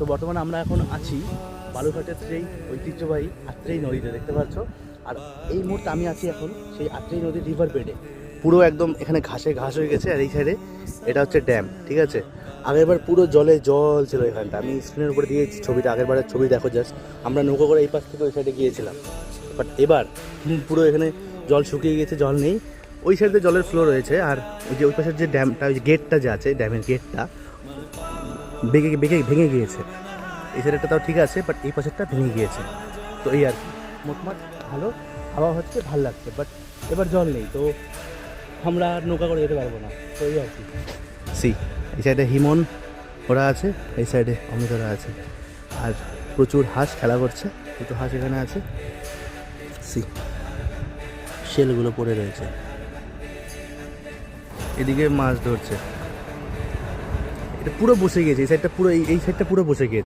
তো বর্তমানে আমরা এখন আছি বালুরঘাটের সেই ঐতিহ্যবাহী আত্রেই নদীতে, দেখতে পাচ্ছ। আর এই মুহূর্তে আমি আছি এখন সেই আত্রেই নদীর রিভার বেডে। পুরো একদম এখানে ঘাসে ঘাস হয়ে গেছে, আর এই সাইডে এটা হচ্ছে ড্যাম, ঠিক আছে। আগেরবার পুরো জলে জল ছিল এখানটা, আমি স্ক্রিনের উপরে দিয়েছি ছবিটা, আগেরবারের ছবি দেখো জাস্ট। আমরা নৌকো করে এই পাশ থেকে ওই সাইডে গিয়েছিলাম, বাট এবার পুরো এখানে জল শুকিয়ে গেছে, জল নেই। ওই সাইডে জলের ফ্লো রয়েছে, আর ওই যে ওই পাশের যে ড্যামটা, ওই যে গেটটা যে আছে, ড্যামের গেটটা ভেঙে গিয়েছে। এই সাইডটা তাও ঠিক আছে, বাট এই পাশেরটা ভেঙে গিয়েছে। তো এই আর কি, মোটমাট ভালো হাওয়া হচ্ছে, ভাল লাগছে, বাট এবার জল নেই, তো আমরা আর নৌকা করে যেতে পারবো না। তো এই আর কি। এই সাইডে হিমন ওরা আছে, এই সাইডে অমিতরা আছে, আর প্রচুর হাঁস খেলা করছে, দুটো হাঁস এখানে আছে। শেলগুলো পড়ে রয়েছে, এদিকে মাছ ধরছে। এটা পুরো বসে গিয়েছে, এই সাইডটা পুরো, এই সাইডটা পুরো বসে গিয়েছে।